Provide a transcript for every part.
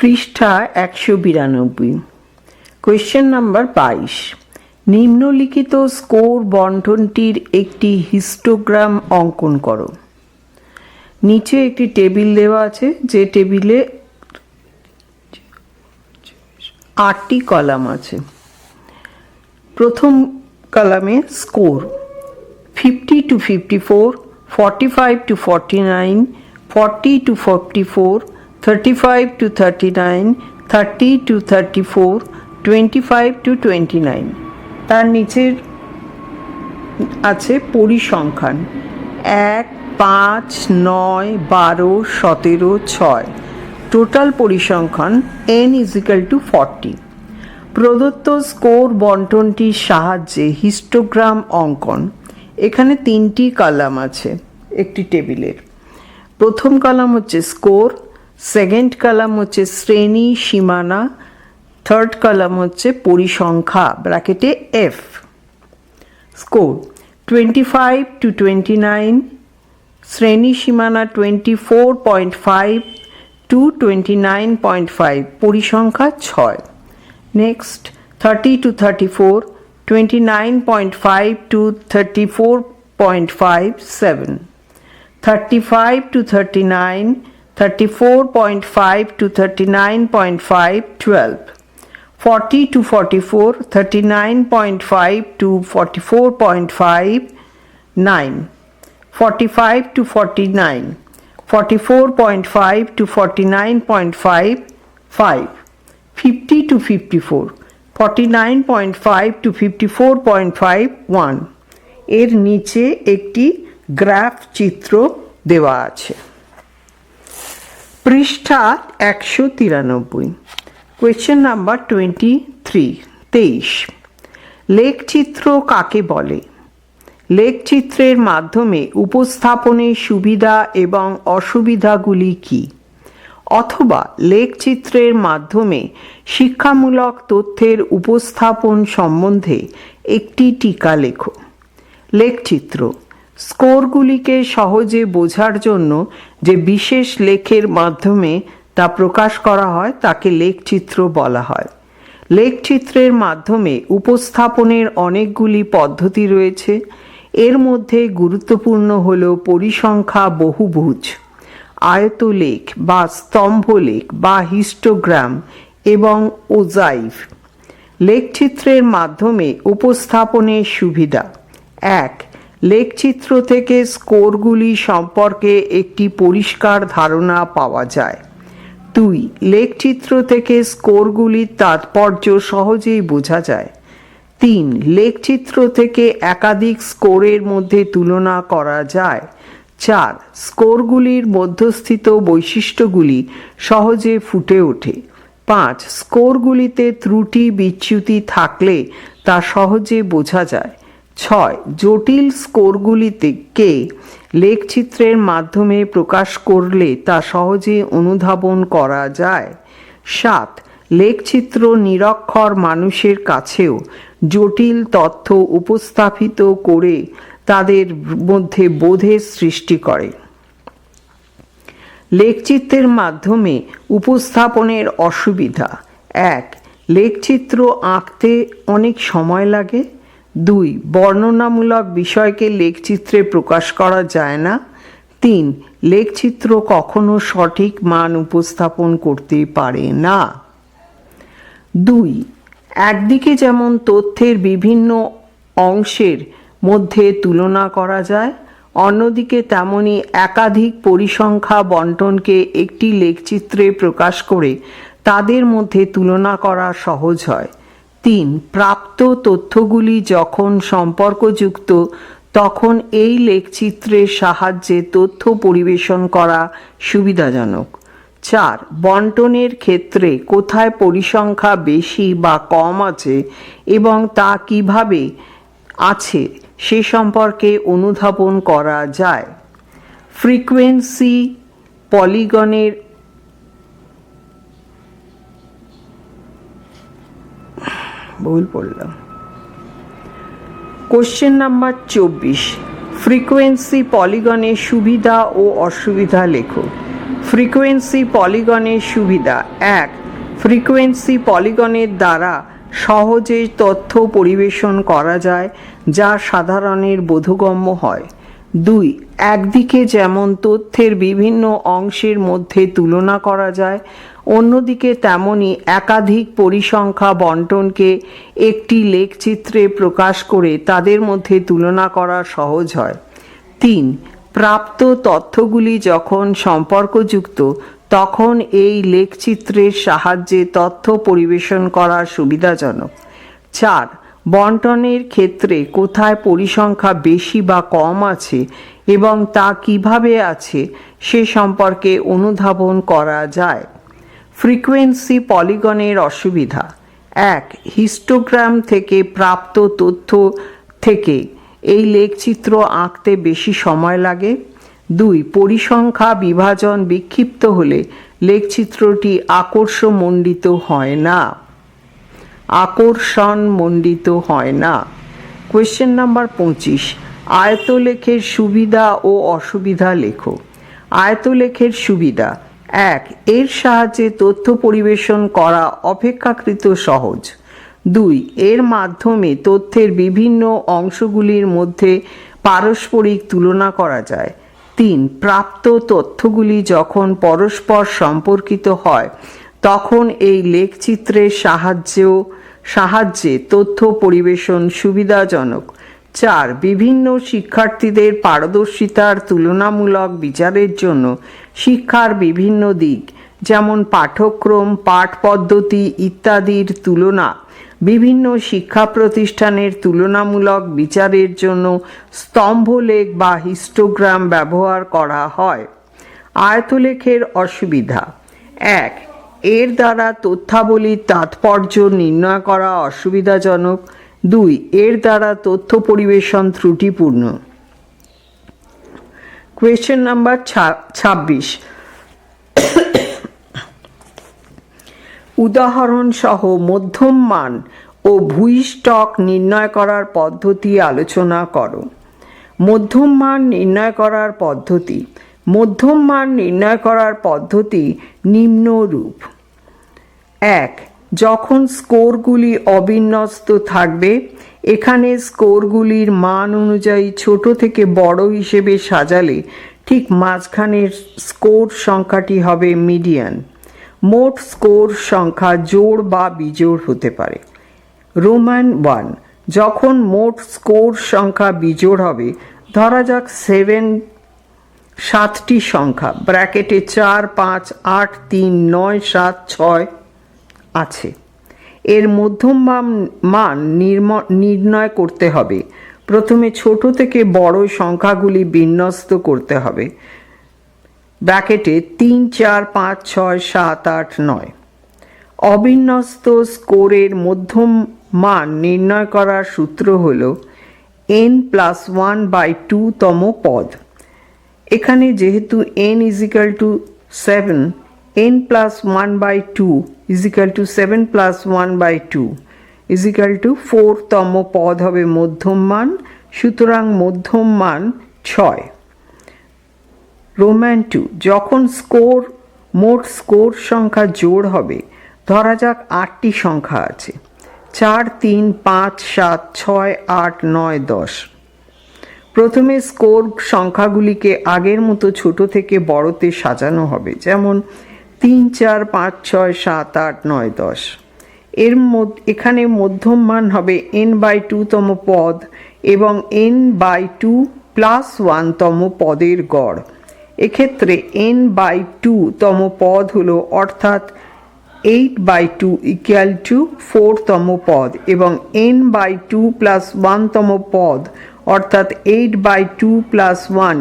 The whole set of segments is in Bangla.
পৃষ্ঠা 192। Question number 22। নিম্নলিখিত স্কোর বন্টনটির একটি হিস্টোগ্রাম অঙ্কন করো। নিচে একটি টেবিল দেওয়া আছে, যে টেবিলে 8টি কলাম আছে। প্রথম কলামে score 50 to 54, 45 to 49, 40 to 44, 35 to 39, 30 to 34, 25 to 29। তার নিচের আছে পরিসংখ্যান 1, 5, 9, 12, 17, 6। টোটাল পরিসংখ্যান n = 40। প্রদত্ত স্কোর বন্টনটির সাহায্যে হিস্টোগ্রাম অঙ্কন। এখানে 3টি কলাম আছে একটি টেবিলের। প্রথম কলাম হচ্ছে স্কোর, সেকেন্ড কলাম হচ্ছে শ্রেণী সীমানা, থার্ড কলাম হচ্ছে পরিসংখ্যা ব্র্যাকেটে f। স্কোর 25 to 29, শ্রেণী সীমানা 24.5 to 29.5, পরিসংখ্যা 6। Next 30 to 34, 29.5 to 34.5, 7। 35 to 39, 34.5 to 39.5, 12। 40 to 44, 39.5 to 44.5, 9। 45 to 49, 44.5 to 49.5, 5। 50 to 54, 49.5 to 54.5, 1। এর নিচে একটি গ্রাফ চিত্র দেওয়া আছে। পৃষ্ঠা 193। Question number 23। লেখচিত্র কাকে বলে? লেখচিত্রের মাধ্যমে উপস্থাপনের সুবিধা এবং অসুবিধাগুলি কী? অথবা লেখচিত্রের মাধ্যমে শিক্ষামূলক তথ্যের উপস্থাপন সম্বন্ধে একটি টীকা লেখো। লেখচিত্র স্কোরগুলিকে সহজে বোঝার জন্য যে বিশেষ লেখের মাধ্যমে তা প্রকাশ করা হয় তাকে লেখচিত্র বলা হয়। লেখচিত্রের মাধ্যমে উপস্থাপনের অনেকগুলি পদ্ধতি রয়েছে। এর মধ্যে গুরুত্বপূর্ণ হল পরিসংখ্যা বহুভুজ, আয়তলেখ বা স্তম্ভলেখ বা হিস্টোগ্রাম এবং ওজাইভ। লেখচিত্রের মাধ্যমে উপস্থাপনের সুবিধা: 1. লেখচিত্র থেকে স্কোরগুলি সম্পর্কে একটি পরিষ্কার ধারণা পাওয়া যায়। 2. লেখচিত্র থেকে স্কোরগুলির তাৎপর্য সহজেই বোঝা যায়। 3. লেখচিত্র থেকে একাধিক স্কোরের মধ্যে তুলনা করা যায়। 4. স্কোরগুলির মধ্যস্থিত বৈশিষ্ট্যগুলি সহজে ফুটে ওঠে। 5. স্কোরগুলিতে ত্রুটি বিচ্যুতি থাকলে তা সহজে বোঝা যায়। 6. জটিল স্কোরগুলিকে লেখচিত্রের মাধ্যমে প্রকাশ করলে তা সহজে অনুধাবন করা যায়। 7. লেখচিত্র নিরক্ষর মানুষের কাছেও জটিল তথ্য উপস্থাপিত করে তাদের মধ্যে বোধের সৃষ্টি করে। লেখচিত্রের মাধ্যমে উপস্থাপনের অসুবিধা: 1. লেখচিত্র আঁকতে অনেক সময় লাগে। 2. বর্ণনামূলক বিষয়কে লেখচিত্রে প্রকাশ করা যায় না। 3. লেখচিত্র কখনো সঠিক মান উপস্থাপন করতে পারে না। 2. একদিকে যেমন তথ্যের বিভিন্ন অংশের মধ্যে তুলনা করা যায়, অন্যদিকে তেমনি একাধিক পরিসংখ্যা বন্টনকে একটি লেখচিত্রে প্রকাশ করে তাদের মধ্যে তুলনা করা সহজ হয়। 3. প্রাপ্ত তথ্যগুলি যখন সম্পর্কযুক্ত তখন এই লেখচিত্রের সাহায্যে তথ্য পরিবেশন করা সুবিধাজনক। 4. বন্টনের ক্ষেত্রে কোথায় পরিসংখ্যা বেশি বা কম আছে এবং তা কিভাবে আছে সে সম্পর্কে অনুধাবন করা যায়। ফ্রিকোয়েন্সি পলিগনের কোশ্চেন নাম্বার 24। ফ্রিকোয়েন্সি পলিগনের সুবিধা ও অসুবিধা লেখো। ফ্রিকোয়েন্সি পলিগনের সুবিধা। 1. ফ্রিকোয়েন্সি পলিগনের দ্বারা সহজে তথ্য পরিবেশন করা যায় যা সাধারণের বোধগম্য হয়। 2. একদিকে যেমন তথ্যের বিভিন্ন অংশের মধ্যে তুলনা করা যায়, অন্যদিকে তেমনি একাধিক পরিসংখ্যা বণ্টনকে একটি লেখচিত্রে প্রকাশ করে তাদের মধ্যে তুলনা করা সহজ হয়। 3. প্রাপ্ত তথ্যগুলি যখন সম্পর্কযুক্ত তখন এই লেখচিত্রের সাহায্যে তথ্য পরিবেশন করা সুবিধাজনক। 4. বণ্টনের ক্ষেত্রে কোথায় পরিসংখ্যা বেশি বা কম আছে এবং তা কিভাবে আছে সে সম্পর্কে অনুধাবন করা যায়। ফ্রিকোয়েন্সি পলিগনের অসুবিধা। 1. হিস্টোগ্রাম থেকে প্রাপ্ত তথ্য থেকে এই লেখচিত্র আঁকতে বেশি সময় লাগে। 2. পরিসংখ্যা বিভাজন বিক্ষিপ্ত হলে লেখচিত্রটি আকর্ষণমণ্ডিত হয় না। Question number 25। আয়তলেখের সুবিধা ও অসুবিধা লেখো। আয়তলেখের সুবিধা। 1. এর সাহায্যে তথ্য পরিবেশন করা অপেক্ষাকৃত সহজ। 2. এর মাধ্যমে তথ্যের বিভিন্ন অংশগুলির মধ্যে পারস্পরিক তুলনা করা যায়। 3. প্রাপ্ত তথ্যগুলি যখন পরস্পর সম্পর্কিত হয় তখন এই লেখচিত্রের সাহায্যে তথ্য পরিবেশন সুবিধাজনক। 4. বিভিন্ন শিক্ষার্থীদের পারদর্শিতার তুলনামূলক বিচারের জন্য শিক্ষার বিভিন্ন দিক যেমন পাঠ্যক্রম, পাঠ পদ্ধতি ইত্যাদির তুলনা বিভিন্ন শিক্ষা প্রতিষ্ঠানের তুলনামূলক বিচারের জন্য স্তম্ভলেখ বা হিস্টোগ্রাম ব্যবহার করা হয়। আয়তলেখের অসুবিধা। 1. এর দ্বারা তথ্যাবলীর তাৎপর্য নির্ণয় করা অসুবিধাজনক। 2. এর দ্বারা তথ্য পরিবেশন ত্রুটিপূর্ণ। Question number 26। উদাহরণ সহ মধ্যম মান ও ভূইষ্ঠক নির্ণয় করার পদ্ধতি আলোচনা করো। মধ্যম মান নির্ণয় করার পদ্ধতি। মধ্যম মান নির্ণয় করার পদ্ধতি নিম্নরূপ। 1. যখন স্কোরগুলি অবিন্যস্ত থাকবে, এখানে স্কোরগুলির মান অনুযায়ী ছোট থেকে বড় হিসেবে সাজালে ঠিক মাঝখানের স্কোর সংখ্যাটি হবে মিডিয়ান। মোট স্কোর সংখ্যা জোড় বা বিজোড় হতে পারে। রোমান 1. যখন মোট স্কোর সংখ্যা বিজোড় হবে, ধরা যাক 7টি সংখ্যা ব্র্যাকেটে 4, 5, 8, 3, 9, 7, 6 আছে। এর মধ্যম মান নির্ণয় করতে হবে। প্রথমে ছোট থেকে বড় সংখ্যাগুলি বিন্যস্ত করতে হবে ব্র্যাকেটে 3, 4, 5, 6, 7, 8, 9। অবিন্যস্ত স্কোরের মধ্যম মান নির্ণয় করার সূত্র হল n+1/2 তম পদ। এখানে যেহেতু n = 7, n+1/2 = 7 + 1/2 = 4 তম পদ হবে মধ্যম মান। সুতরাং মধ্যম মান 6। রোমান 2. যখন মোট স্কোর সংখ্যা জোড় হবে, ধরা যাক 8টি সংখ্যা আছে 4, 3, 5, 7, 6, 8, 9, 10। প্রথমে স্কোর সংখ্যাগুলিকে আগের মতো ছোট থেকে বড়তে সাজানো হবে, যেমন 3, 4, 5, 6, 7, 8, 9, 10। এখানে মধ্যম মান হবে n/2 তম পদ এবং n/2 + 1 তম পদের গড়। এক্ষেত্রে n/2 তম পদ হলো অর্থাৎ 8/2 = 4 তম পদ এবং n/2 + 1 তম পদ অর্থাৎ 8/2 + 1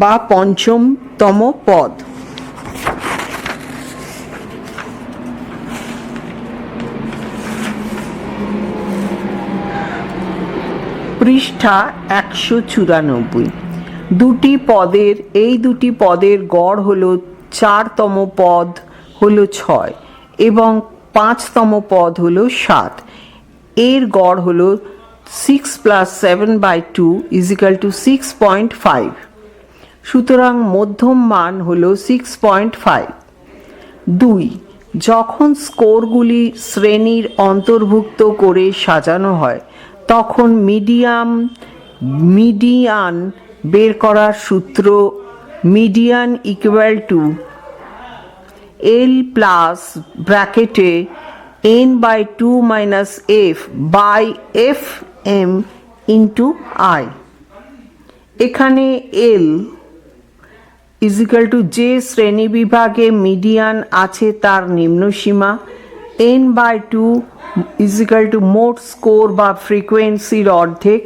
বা পঞ্চমতম পদ। পৃষ্ঠা 194। এই দুটি পদের গড় হলো 4তম পদ হলো 6 এবং 5তম পদ হলো 7। এর গড় হলো 6 + 7/2 = 6.5। সুতরাং মধ্যম মান হল 6.5। 2. যখন স্কোরগুলি শ্রেণীর অন্তর্ভুক্ত করে সাজানো হয় তখন মিডিয়ান বের করার সূত্র median equal to L plus ব্র্যাকেটে n/2 minus f by fm into I। এখানে L ইজিক্যাল টু যে শ্রেণী বিভাগে মিডিয়ান আছে তার নিম্নসীমা, n/2 ইজিক্যাল টু মোট স্কোর বা ফ্রিকোয়েন্সির অর্ধেক,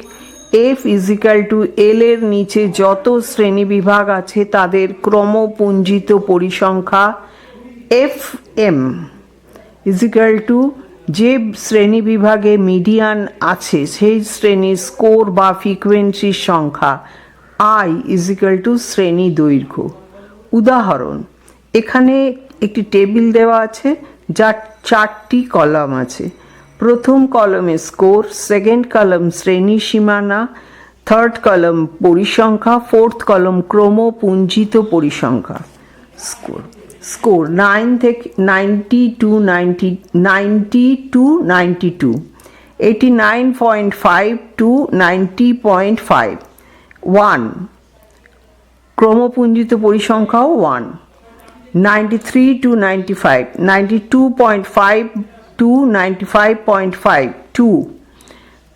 f ইজিক্যাল টু L এর নিচে যত শ্রেণী বিভাগ আছে তাদের ক্রমপুঞ্জিত পরিসংখ্যা, fm ইজিক্যাল টু যে শ্রেণী বিভাগে মিডিয়ান আছে সেই শ্রেণীর স্কোর বা ফ্রিকোয়েন্সির সংখ্যা, I ইজিক্যাল টু শ্রেণী দৈর্ঘ্য। উদাহরণ, এখানে একটি টেবিল দেওয়া আছে যার 4টি কলাম আছে। প্রথম কলামে স্কোর, সেকেন্ড কলাম শ্রেণী সীমানা, থার্ড কলাম পরিসংখ্যা, ফোর্থ কলাম ক্রমপুঞ্জিত পরিসংখ্যা। স্কোর 90 to 92, 89.5 to 90.5, 1 ক্রমপুঞ্জিত পরিসংখ্যাও 1, 93 to 95, 92.5 to 95.5, 2,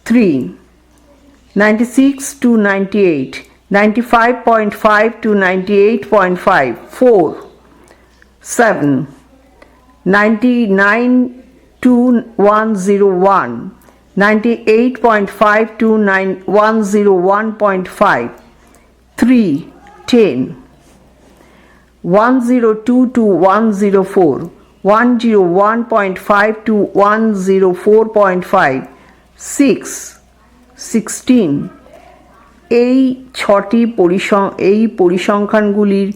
3, 96 to 98, 95.5 to 98.5, 4, 7, 99 to 101, 98.5 to 101.5, 3, 10, 102 to 104, 101.5 to 104.5, 6, 16। এই পরিসংখ্যানগুলির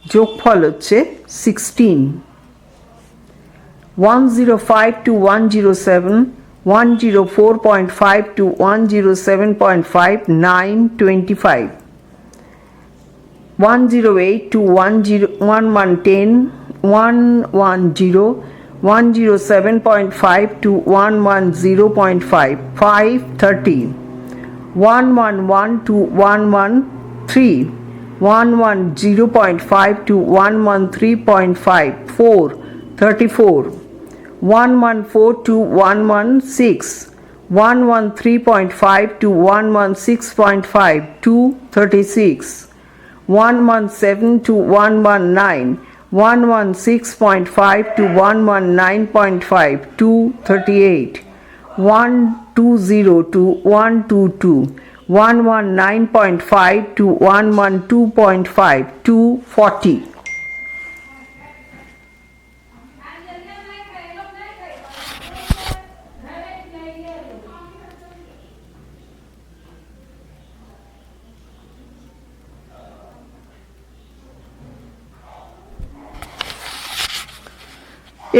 যোগফল হচ্ছে 16। 105 to 107, 104.5 to 107.5, 9, 25, 108 to 1110, 110, 107.5 to 110.5, 5, 30, 111 to 113, 110.5 to 113.5, 4, 34, 114 to 116, 113.5 to 116.5, 2, 36, 117 to 119, 116.5 to 119.5, 2, 38, 120 to 122, 119.5 to 112.5, 2, 40।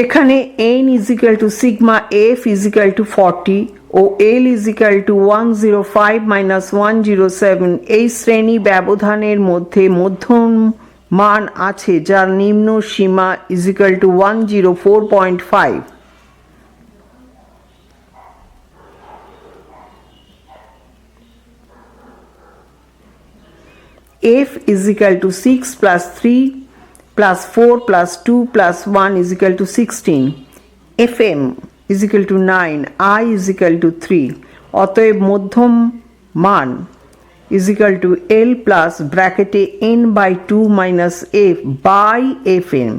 এখানে n is equal to sigma f is equal to 40 ও l ইজিক্যাল টু 105 মাইনাস 107 এই শ্রেণী ব্যবধানের মধ্যে মধ্যম মান আছে যার নিম্ন সীমা equal to 104.5। f is equal to 6 plus 3 plus 4 plus 2 plus 1 is equal to 16, fm is equal to 9, I is equal to 3, অতএব মধ্যম মান is equal to L plus bracket n/2 minus f by fm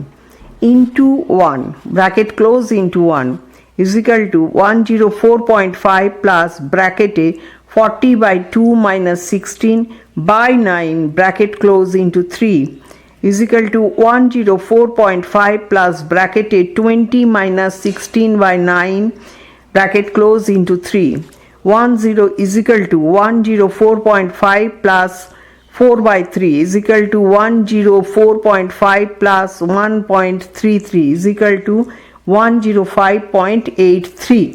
into 1 bracket close into 1 is equal to 104.5 plus bracket 40/2 minus 16 by 9 bracket close into 3 is equal to 104.5 plus bracket 20 minus 16 by 9 bracket close into 3, 10 is equal to 104.5 plus 4 by 3 is equal to 104.5 plus 1.33 is equal to 105.83।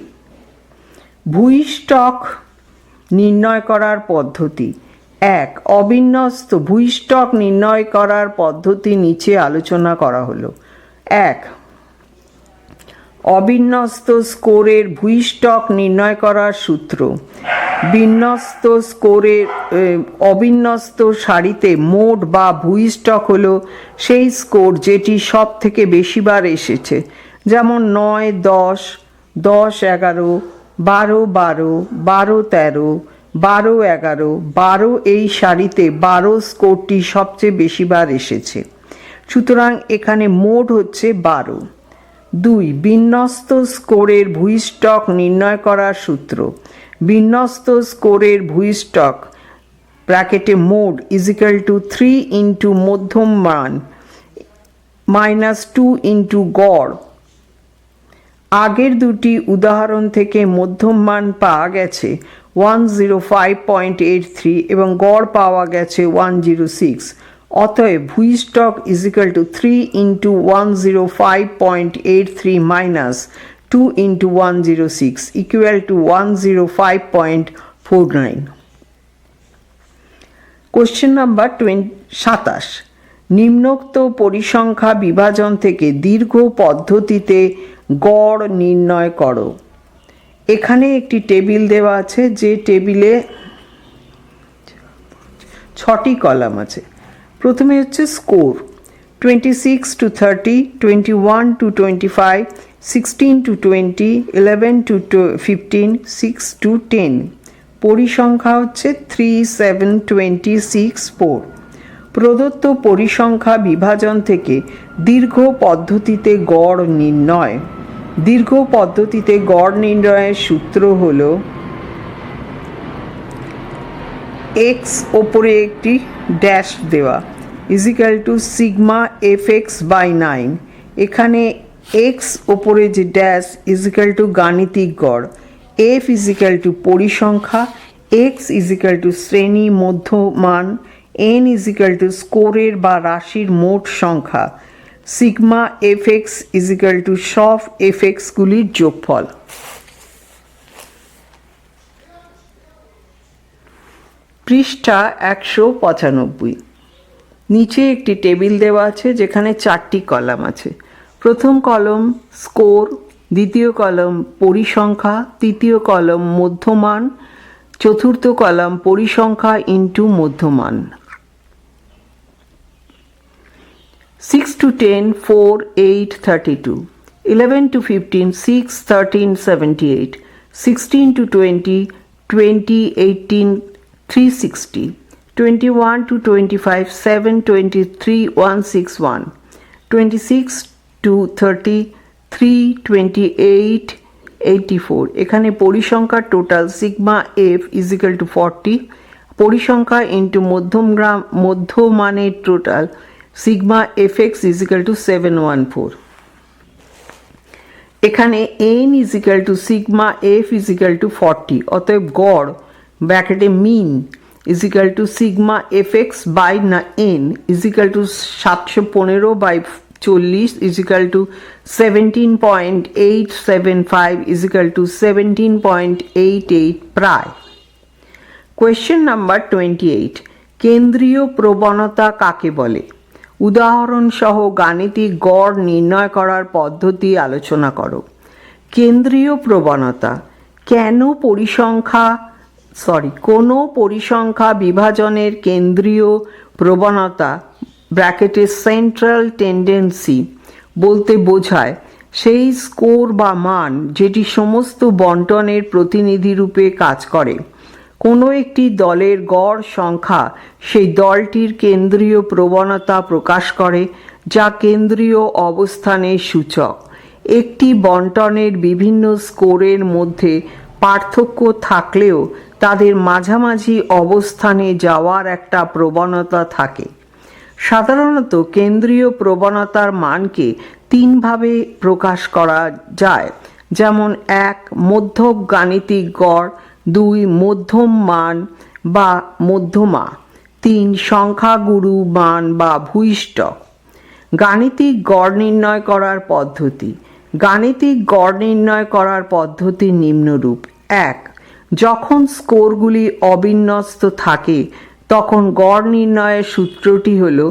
ভূইষ্ঠক নির্ণয় করার পদ্ধতি। এক, অবিন্যস্ত ভূইষ্ঠক নির্ণয় করার পদ্ধতি নিচে আলোচনা করা হলো। এক, অবিন্যস্ত স্কোরের ভূইষ্ঠক নির্ণয় করার সূত্র। বিন্যস্ত স্কোরের অবিন্যস্ত সারিতে মোট বা ভূইষ্ঠক হলো সেই স্কোর যেটি সব থেকে বেশিবার এসেছে, যেমন 9, 10, 10, 11, 12, 12, 12, 13, 12, 11, 12 এই সারিতে 12 স্কোরটি সবচেয়ে বেশিবার এসেছে, সুতরাং এখানে মোট হচ্ছে 12। 2, বিন্যস্ত স্কোরের ভূইষ্ঠক নির্ণয় করার সূত্র। বিন্যস্ত স্কোরের ভূইষ্ঠক ব্র্যাকেটে মোড ইজিক্যাল টু 3 ইন্টু মধ্যম মান মাইনাস 2 ইন্টু গড়। আগের দুটি উদাহরণ থেকে মধ্যম মান পাওয়া গেছে 105.83 এবং গড় পাওয়া গেছে 106। অতএব ভূইষ্ঠক equal to 3 into 105.83 minus 2 into 106 equal to 105.49। Question number 27। নিম্নোক্ত পরিসংখ্যা বিভাজন থেকে দীর্ঘ পদ্ধতিতে গড় নির্ণয় করো। এখানে একটি টেবিল দেওয়া আছে, যে টেবিলে 6টি কলাম আছে। প্রথমে হচ্ছে score 26 to 30, 21 to 25, 16 to 20, 11 to 15, 6 to 10। পরিসংখ্যা হচ্ছে 3, 7, 20, 6, 4। প্রদত্ত পরিসংখ্যা বিভাজন থেকে দীর্ঘ পদ্ধতিতে গড় নির্ণয়। দীর্ঘ পদ্ধতিতে গড় নির্ণয়ের সূত্র হল এক্স ওপরে একটি ড্যাশ দেওয়া is equal to sigma F x by 9। এখানে এক্স ওপরে যে ড্যাশ ইজিক্যাল টু গাণিতিক গড়, এফ ইজিক্যাল টু পরিসংখ্যা, এক্স ইজিক্যাল টু শ্রেণী মধ্যমান, এন ইজিক্যাল টু স্কোরের বা রাশির মোট সংখ্যা, sigma F x is equal to সব এফ এক্সগুলির যোগফল। পৃষ্ঠা 195। নিচে একটি টেবিল দেওয়া আছে যেখানে 4টি কলাম আছে। প্রথম কলম স্কোর, দ্বিতীয় কলম পরিসংখ্যা, তৃতীয় কলম মধ্যমান, চতুর্থ কলম পরিসংখ্যা into মধ্যমান। 6 to 10, 4, 8, 32, 11 to 15, 6, 13, 78, 16 to 20, 20, 18, 360, 21 to 25, 7, 23, 161, 26 to 30, 3, 28, 84। এখানে পরিসংখ্যার total sigma F equal to 40, পরিসংখ্যা ইন্টু মধ্যমানের total sigma F x is equal to 714। এখানে N is equal to sigma F equal to 40, অতএব গড় ব্র্যাকেটে mean is equal to sigma F x by না N is equal to 715 by 40 equal to 17.875 equal to 17.88 প্রায়। Question number 28। কেন্দ্রীয় প্রবণতা কাকে বলে? উদাহরণ সহ গাণিতিক গড় নির্ণয় করার পদ্ধতি আলোচনা করো। কেন্দ্রীয় প্রবণতা কোনো পরিসংখ্যা বিভাজনের কেন্দ্রীয় প্রবণতা ব্র্যাকেটে সেন্ট্রাল টেন্ডেন্সি বলতে বোঝায় সেই স্কোর বা মান যেটি সমস্ত বণ্টনের প্রতিনিধি রূপে কাজ করে। কোনো একটি দলের গড় সংখ্যা সেই দলটির কেন্দ্রীয় প্রবণতা প্রকাশ করে, যা কেন্দ্রীয় অবস্থানের সূচক। একটি বণ্টনের বিভিন্ন স্কোরের মধ্যে পার্থক্য থাকলেও তাদের মাঝামাঝি অবস্থানে যাওয়ার একটা প্রবণতা থাকে। সাধারণত কেন্দ্রীয় প্রবণতার মানকে 3 ভাবে প্রকাশ করা যায়, যেমন 1 মধ্যক গাণিতিক গড়, 2 মধ্যম মান বা মধ্যমা, 3 সংখ্যাগুরু মান বা ভূইষ্ঠক। গাণিতিক গড় নির্ণয় করার পদ্ধতি। গাণিতিক গড় নির্ণয় করার পদ্ধতি নিম্নরূপ। 1 যখন স্কোরগুলি অবিন্যস্ত থাকে তখন গড় নির্ণয়ের সূত্রটি হলো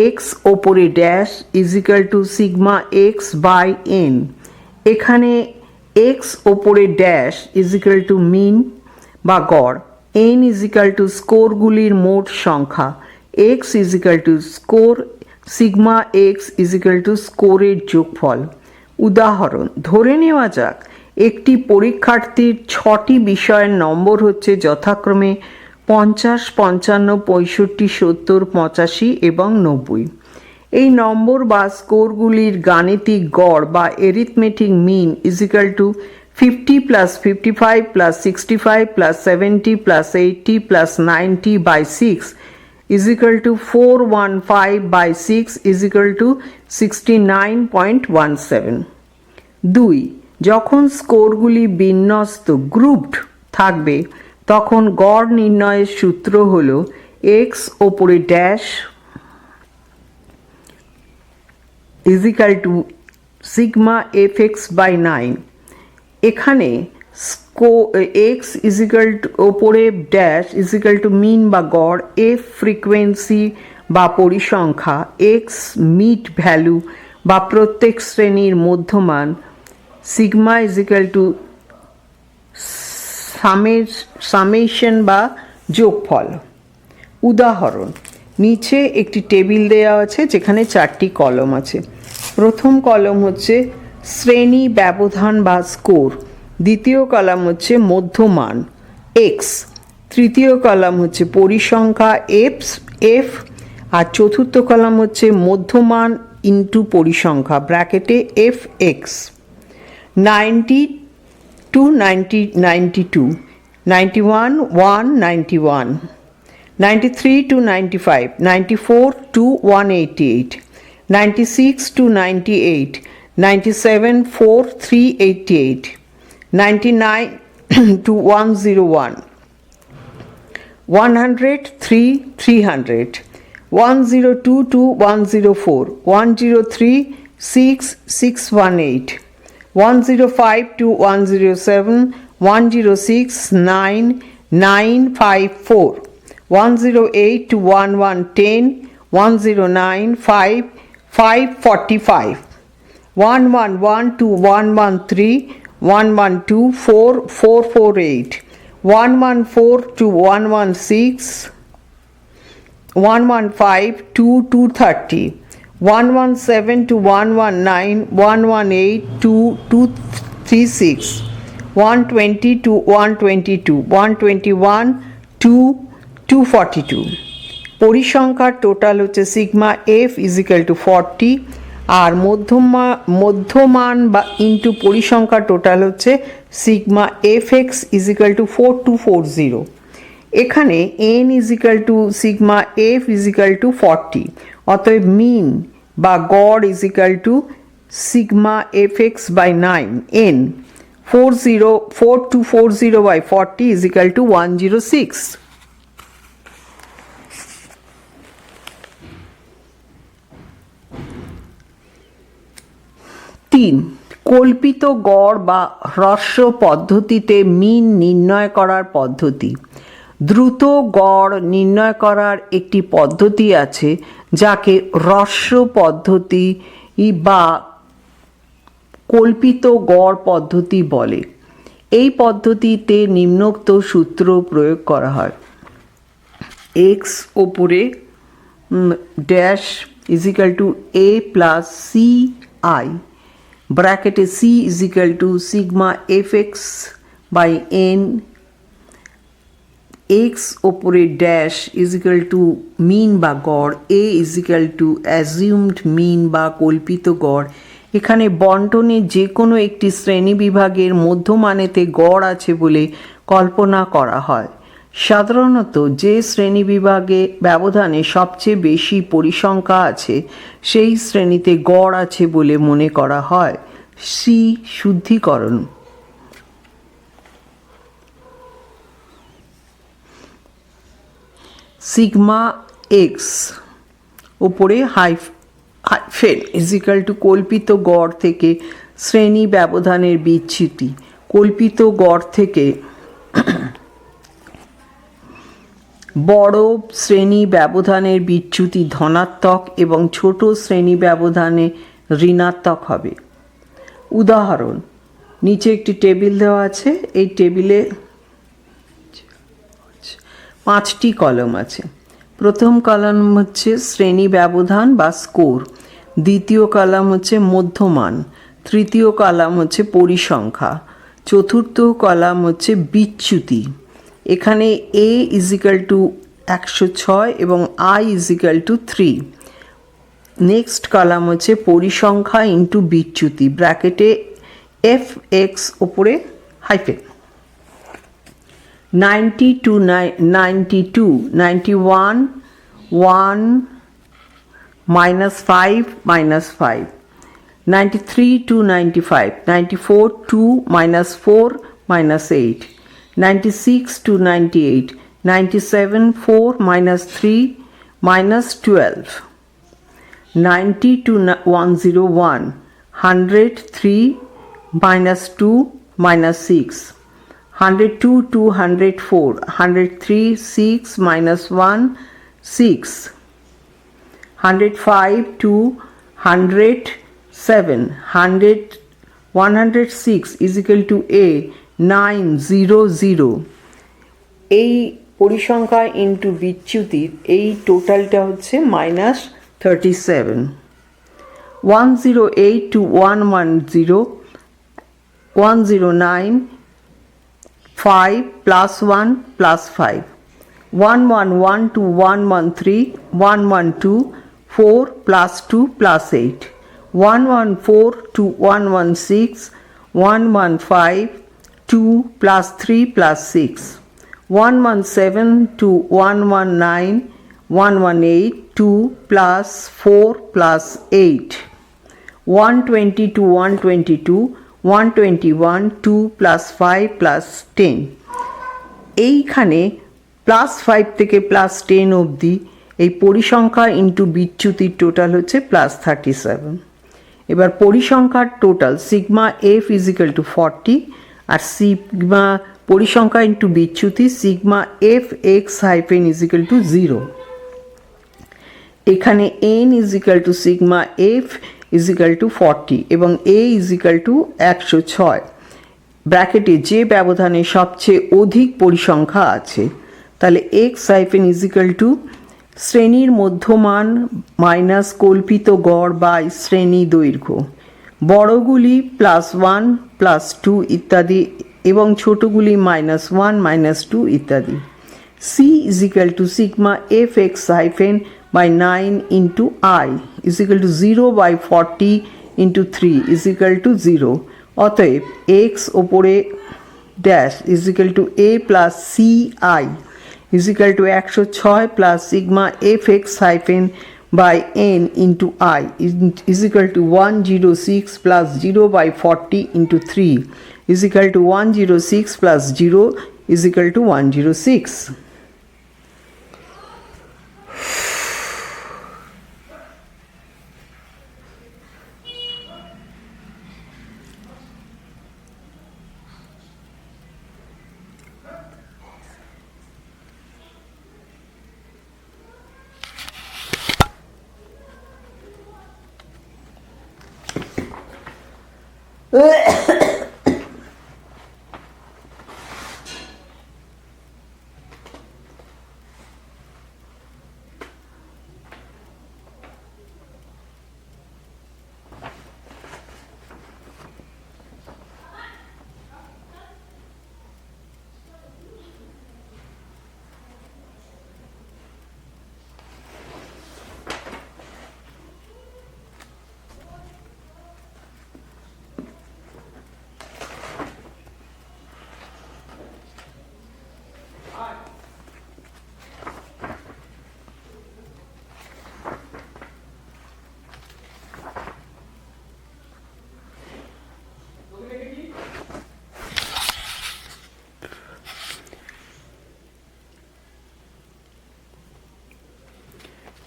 এক্স ওপরে dash is equal to sigma x by n. এখানে এক্স ওপরে ড্যাশ ইজিক্যাল টু মিন বা গড়, এন ইজিক্যাল টু স্কোরগুলির মোট সংখ্যা, x is equal to score, sigma x is equal to স্কোরের যোগফল। উদাহরণ, ধরে নেওয়া যাক একটি পরীক্ষার্থীর 6টি বিষয়ের নম্বর হচ্ছে যথাক্রমে 50, 55, 65, 70, 85 এবং 90। এই নম্বর বা স্কোরগুলির গাণিতিক গড় বা arithmetic mean is equal to 50 plus 55 plus 65 plus 70 plus 80 plus 90 by 6 is equal to 415 by 6 is equal to 69.17। 2. যখন স্কোরগুলি বিন্যস্ত গ্রুপড থাকবে তখন গড় নির্ণয়ের সূত্র হল এক্স ওপরে dash is equal to sigma F x by 9। এখানে এক্স ইজিক্যাল টু ওপরে ড্যাশ ইজিক্যাল টু মিন বা গড়, এফ ফ্রিকোয়েন্সি বা পরিসংখ্যা, এক্স মিড ভ্যালু বা প্রত্যেক শ্রেণীর মধ্যমান, সিগমা ইজিক্যাল টু সামেশন বা যোগফল। উদাহরণ, নিচে একটি টেবিল দেওয়া আছে যেখানে 4টি কলম আছে। প্রথম কলম হচ্ছে শ্রেণী ব্যবধান বা স্কোর, দ্বিতীয় কলাম হচ্ছে মধ্যমান এক্স, তৃতীয় কলাম হচ্ছে পরিসংখ্যা এফ, আর চতুর্থ কলাম হচ্ছে মধ্যমান ইন্টু পরিসংখ্যা ব্র্যাকেটে F x. 90 to 92, 91, 1, 91, 93 to 95, 94 to 188, 96 to 98, 97, 4, 388, 99 to 101, 100, 3, 300, 102 to 104, 103, 6, 618, 105 to 107, 106, 9, 954, 108 to 1110, 109, 5, 545, 111 to 113, 112, 4, 448, 114 to 116, 115 to 230, 117 to 119, 118 to 236, 120 to 122, 121 to 242। পরিসংখ্যার টোটাল হচ্ছে সিগমা এফ ইজিক্যাল টু 40, আর মধ্যমান বা ইন্টু পরিসংখ্যার টোটাল হচ্ছে sigma F x is equal to 4240। এখানে N is equal to sigma F equal to 40, অতএব মিন বা গড় equal to sigma F x by 9, N 4240 by 40 equal to 106। 3. কল্পিত গড় বা হ্রস্ব পদ্ধতিতে মিন নির্ণয় করার পদ্ধতি। দ্রুত গড় নির্ণয় করার একটি পদ্ধতি আছে যাকে হ্রস্ব পদ্ধতি বা কল্পিত গড় পদ্ধতি বলে। এই পদ্ধতিতে নিম্নোক্ত সূত্র প্রয়োগ করা হয়। এক্স ওপরে dash is equal to A plus C I ব্র্যাকেটে C equal to sigma F x by N, X ওপরে ড্যাশ ইজিক্যাল টু মিন বা গড়, A equal to assumed mean বা কল্পিত গড়। এখানে বন্টনে যে কোনো একটি শ্রেণী বিভাগের মধ্যমানেতে গড় আছে বলে কল্পনা করা হয়। সাধারণত যে শ্রেণী বিভাগে ব্যবধানে সবচেয়ে বেশি পরিসংখ্যা আছে সেই শ্রেণীতে গড় আছে বলে মনে করা হয়। সি শুদ্ধিকরণ। সিগমা এক্স ওপরে হাইফেন ইজিক্যাল টু কল্পিত গড় থেকে শ্রেণী ব্যবধানের বিচ্যুতি। কল্পিত গড় থেকে বড় শ্রেণী ব্যবধানের বিচ্যুতি ধনাত্মক এবং ছোট শ্রেণী ব্যবধানে ঋণাত্মক হবে। উদাহরণ, নিচে একটি টেবিল দেওয়া আছে, এই টেবিলে 5টি কলাম আছে। প্রথম কলাম হচ্ছে শ্রেণী ব্যবধান বা স্কোর, দ্বিতীয় কলাম হচ্ছে মধ্যমান, তৃতীয় কলাম হচ্ছে পরিসংখ্যা, চতুর্থ কলাম হচ্ছে বিচ্যুতি। এখানে a = 106 এবং I = 3। নেক্সট কলাম হচ্ছে পরিসংখ্যা ইন্টু বিচ্যুতি, ব্র্যাকেটে fx ওপরে hyphen. 90 to 92, 91, 1 -5 -5, 93 to 95, 94 2 -4 -8, 96 to 98, 97 4 -3 -12, 90 to 101, 100 3 -2 -6, 102 to 104, 103 6 -1 6, 105 to 107, 106 = a 900। এই পরিসংখ্যা ইন্টু বিচ্যুতির এই টোটালটা হচ্ছে -37। 108 to 110, 109 5 +1 +5, 111 to 113, 112 4 +2 +8, 114 to 116, 115 2 +3 +6, 117 to 119, 118 2 +4 +8, 120 to 122, 121 2 +5 +10। এইখানে +5 থেকে +10 অবধি এই পরিসংখ্যা ইন্টু বিচ্যুতির টোটাল হচ্ছে +37। এবার পরিসংখ্যার টোটাল সিগমা f = 40 আর সিগমা পরিসংখ্যা ইন্টু বিচ্যুতি সিগমা fx - 0। এখানে n = সিগমা f = 40 এবং a = 106, ব্র্যাকেটে যে ব্যবধানে সবচেয়ে অধিক পরিসংখ্যা আছে। তাহলে x - শ্রেণীর মধ্যমান মাইনাস কল্পিত গড় বাই শ্রেণী দৈর্ঘ্য, বড়গুলি +1 +2 ইত্যাদি এবং ছোটগুলি -1 -2 ইত্যাদি। c = sigma fx - 9 × I = 0/40 × 3 = 0। অতএব x ওপরে dash = a + ci = 106 + sigma fx - n × I = 106 + 0/40 × 3 = 106 + 0 = 106।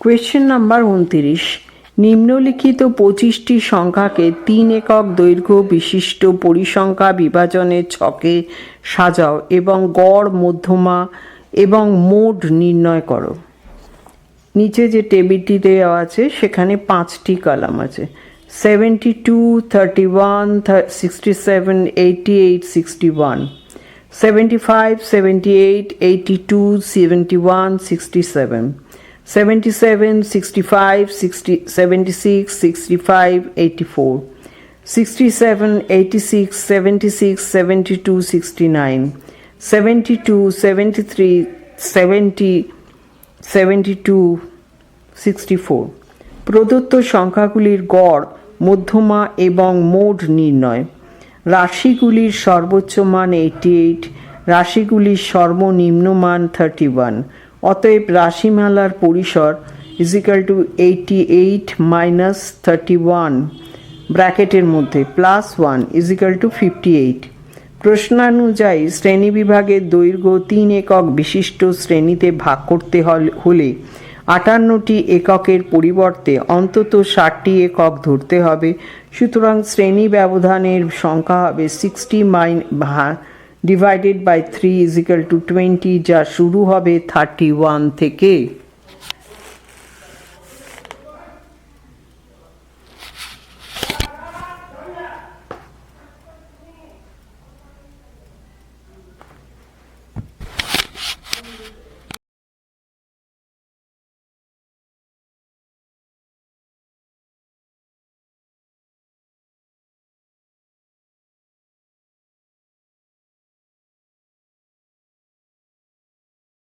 Question number 29, নিম্নলিখিত 25টি সংখ্যাকে 3 একক দৈর্ঘ্য বিশিষ্ট পরিসংখ্যা বিভাজনের ছকে সাজাও এবং গড় মধ্যমা এবং মোড নির্ণয় করো। নিচে যে টেবিলটি দেওয়া আছে সেখানে 5টি কলাম আছে, 72, 31, 67, 88, 61, 75, 78, 82, 71, 67, 77, 65, 60, 76, 65, 84, 67, 86, 76, 72, 69, 72, 73, 70, 72, 64। প্রদত্ত সংখ্যাগুলির গড়, মধ্যমা এবং মোড নির্ণয়। রাশিগুলির সর্বোচ্চ মান 88, রাশিগুলির সর্বনিম্ন মান 31। অতএব রাশিমালার পরিসর = 88 - 31 ব্র্যাকেটের মধ্যে +1 = 58। প্রশ্নানুযায়ী শ্রেণীবিভাগের দৈর্ঘ্য 3 একক বিশিষ্ট শ্রেণীতে ভাগ করতে হলে 58টি এককের পরিবর্তে অন্তত 60টি একক ধরতে হবে। সুতরাং শ্রেণী ব্যবধানের সংখ্যা হবে 60 / 3 = 20, যা শুরু হবে 31 থেকে।